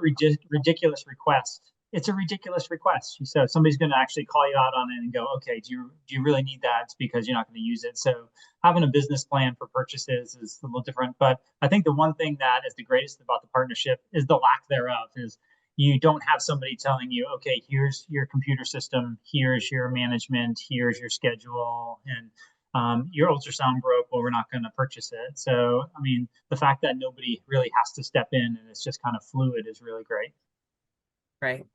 ridiculous request, it's a ridiculous request. So somebody's going to actually call you out on it and go, okay, do you really need that? It's because you're not going to use it. So having a business plan for purchases is a little different. But I think the one thing that is the greatest about the partnership is the lack thereof. Is you don't have somebody telling you, okay, here's your computer system, here's your management, here's your schedule, and your ultrasound broke, well, we're not going to purchase it. So, I mean, the fact that nobody really has to step in and it's just kind of fluid is really great. Right.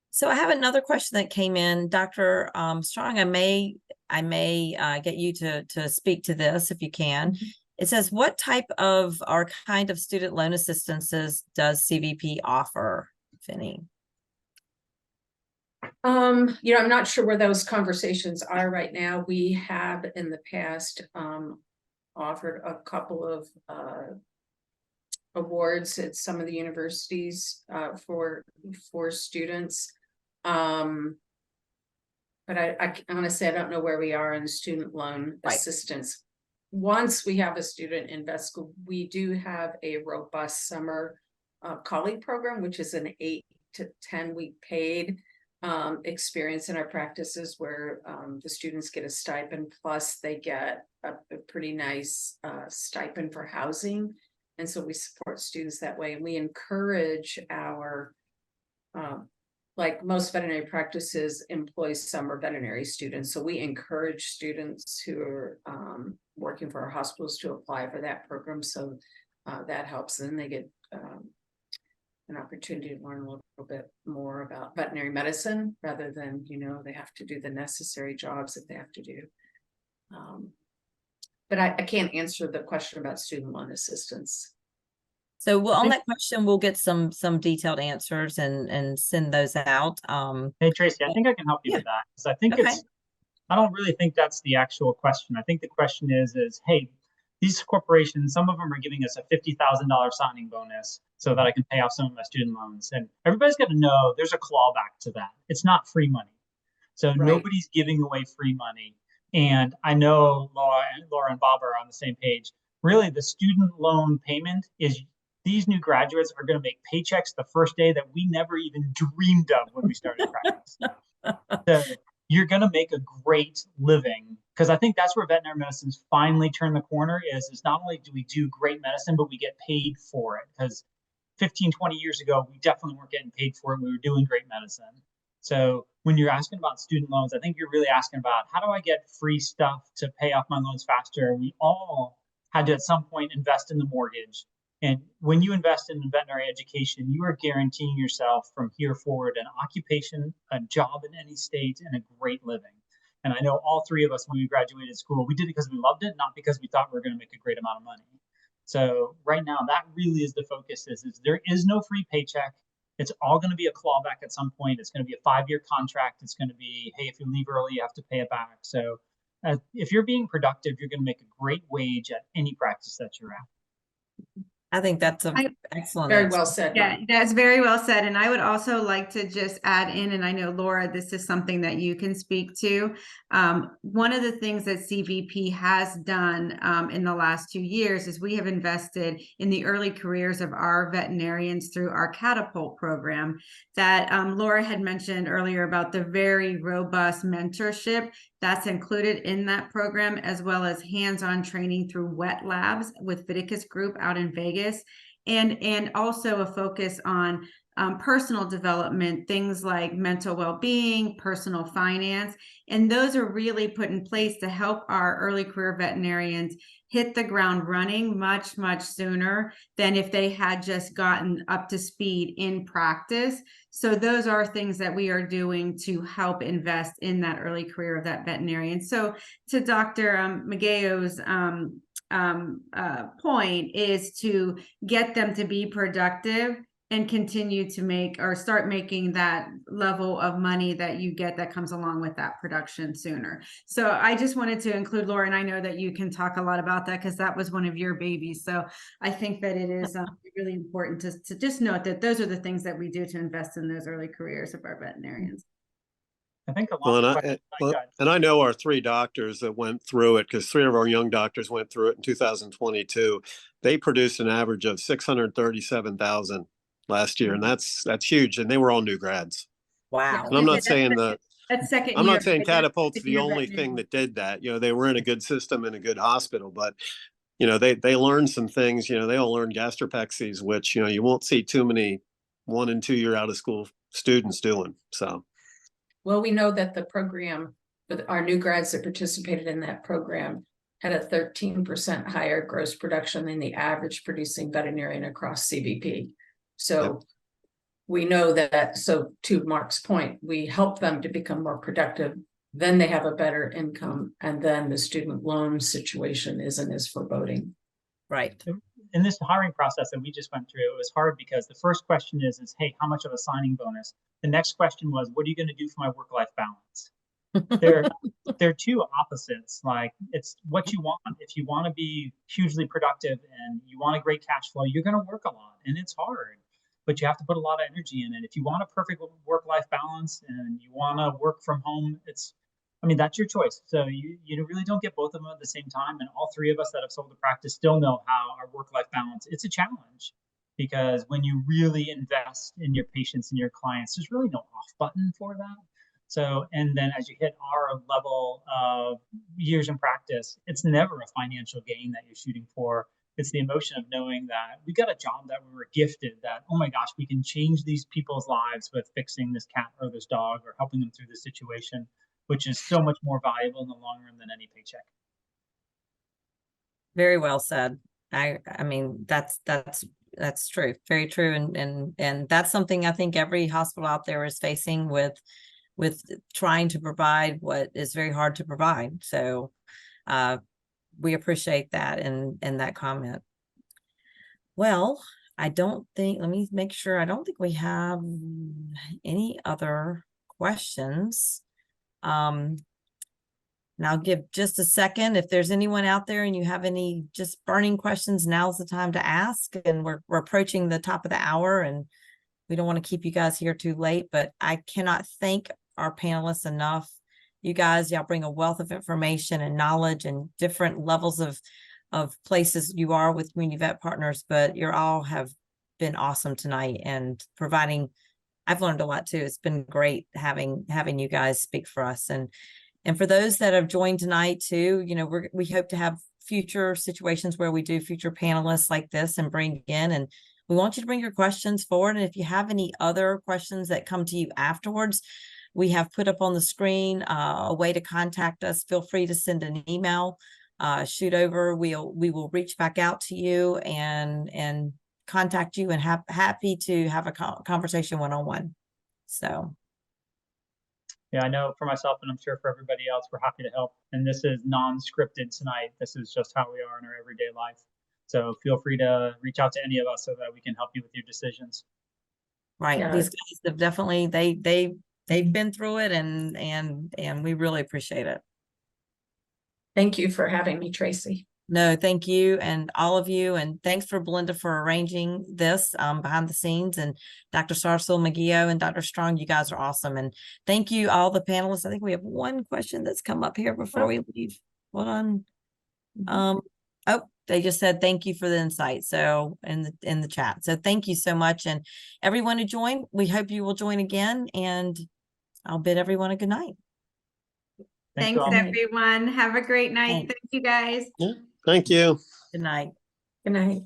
So I have another question that came in, Dr. Strong. I may get you to speak to this if you can. It says, what type of or kind of student loan assistances does CVP offer, if any? You know, I'm not sure where those conversations are right now. We have in the past offered a couple of awards at some of the universities for students. But I honestly, I don't know where we are in student loan assistance. Once we have a student in vet school, we do have a robust summer colleague program, which is an 8 to 10 week paid. experience in our practices where the students get a stipend, plus they get a pretty nice stipend for housing. And so we support students that way, and we encourage our like most veterinary practices employ summer veterinary students. So we encourage students who are working for our hospitals to apply for that program. So that helps. And then they get an opportunity to learn a little bit more about veterinary medicine rather than, they have to do the necessary jobs that they have to do. But I can't answer the question about student loan assistance. So on that question, we'll get some detailed answers and send those out. Hey, Tracy, I think I can help you with that, because I think Okay. I don't really think that's the actual question. I think the question is, hey, these corporations, some of them are giving us a $50,000 signing bonus so that I can pay off some of my student loans. And everybody's got to know there's a clawback to that. It's not free money. So nobody's giving away free money. And I know Laura and Bob are on the same page. Really, the student loan payment is, these new graduates are going to make paychecks the first day that we never even dreamed of when we started practice. So you're going to make a great living, because I think that's where veterinary medicine's finally turned the corner, is not only do we do great medicine, but we get paid for it. Because 15, 20 years ago, we definitely weren't getting paid for it. We were doing great medicine. So when you're asking about student loans, I think you're really asking about, how do I get free stuff to pay off my loans faster? We all had to at some point invest in the mortgage. And when you invest in veterinary education, you are guaranteeing yourself from here forward an occupation, a job in any state, and a great living. And I know all three of us, when we graduated school, we did it because we loved it, not because we thought we were going to make a great amount of money. So right now, that really is the focus, is there is no free paycheck. It's all going to be a clawback at some point. It's going to be a 5-year contract. It's going to be, hey, if you leave early, you have to pay it back. So if you're being productive, you're going to make a great wage at any practice that you're at. I think that's excellent. Very well said. Yeah, that's very well said. And I would also like to just add in, and I know, Laura, this is something that you can speak to. One of the things that CVP has done in the last 2 years is we have invested in the early careers of our veterinarians through our catapult program that Laura had mentioned earlier about the very robust mentorship that's included in that program, as well as hands-on training through wet labs with Viticus Group out in Vegas. And also a focus on personal development, things like mental well-being, personal finance. And those are really put in place to help our early career veterinarians hit the ground running much, much sooner than if they had just gotten up to speed in practice. So those are things that we are doing to help invest in that early career of that veterinarian. So to Dr. Magayo's point is to get them to be productive and continue to make or start making that level of money that you get that comes along with that production sooner. So I just wanted to include Laura, and I know that you can talk a lot about that because that was one of your babies. So I think that it is really important to just note that those are the things that we do to invest in those early careers of our veterinarians. I think a lot and I know our 3 doctors that went through it, because 3 of our young doctors went through it in 2022. They produced an average of 637,000 last year, and that's huge. And they were all new grads. Wow. And I'm not saying that's second I'm year, not saying right? Catapult's That's the only thing that did that. They were in a good system in a good hospital, but they learned some things. They all learned gastropexies, which you won't see too many 1 and 2 year out of school students doing. So. Well, we know that the program, with our new grads that participated in that program, had a 13% higher gross production than the average producing veterinarian across CVP. So we know that, so to Mark's point, we help them to become more productive, then they have a better income, and then the student loan situation isn't as foreboding. Right. In this hiring process that we just went through, it was hard because the first question is, hey, how much of a signing bonus? The next question was, what are you going to do for my work-life balance? They're two opposites. Like, it's what you want. If you want to be hugely productive and you want a great cash flow, you're going to work a lot, and it's hard, but you have to put a lot of energy in it. If you want a perfect work-life balance and you want to work from home, that's your choice. So you really don't get both of them at the same time. And all 3 of us that have sold the practice still know how our work-life balance, it's a challenge. because when you really invest in your patients and your clients, there's really no off button for that. So, and then as you hit our level of years in practice, it's never a financial gain that you're shooting for. It's the emotion of knowing that we got a job that we were gifted, that, oh my gosh, we can change these people's lives with fixing this cat or this dog or helping them through this situation, which is so much more valuable in the long run than any paycheck. Very well said. I mean, that's true. Very true. And that's something I think every hospital out there is facing with trying to provide what is very hard to provide. So we appreciate that and that comment. Well, I don't think, let me make sure, I don't think we have any other questions. And I'll give just a second. If there's anyone out there and you have any just burning questions, now's the time to ask. And we're approaching the top of the hour and we don't want to keep you guys here too late, but I cannot thank our panelists enough. You guys, y'all bring a wealth of information and knowledge and different levels of places you are with Community Vet Partners, but you all have been awesome tonight and providing, I've learned a lot too. It's been great having you guys speak for us. And for those that have joined tonight too, you know, we hope to have future situations where we do future panelists like this and bring in, and we want you to bring your questions forward. And if you have any other questions that come to you afterwards, we have put up on the screen a way to contact us. Feel free to send an email, shoot over. We will reach back out to you and contact you, and happy to have a conversation one-on-one. So. Yeah, I know for myself, and I'm sure for everybody else, we're happy to help. And this is non-scripted tonight. This is just how we are in our everyday life. So feel free to reach out to any of us so that we can help you with your decisions. Right. Yeah. These guys have definitely, they've been through it and we really appreciate it. Thank you for having me, Tracy. No, thank you and all of you. And thanks for Belinda for arranging this behind the scenes, and Dr. Sarsil, McGeo, and Dr. Strong, you guys are awesome. And thank you all the panelists. I think we have one question that's come up here before we leave. Hold on. Oh, they just said thank you for the insight. So in the chat. So thank you so much. And everyone who joined, we hope you will join again, and I'll bid everyone a good night. Thanks, all. everyone. Have a great night. Thanks. Thank you, guys. Yeah, thank you. Good night. Good night.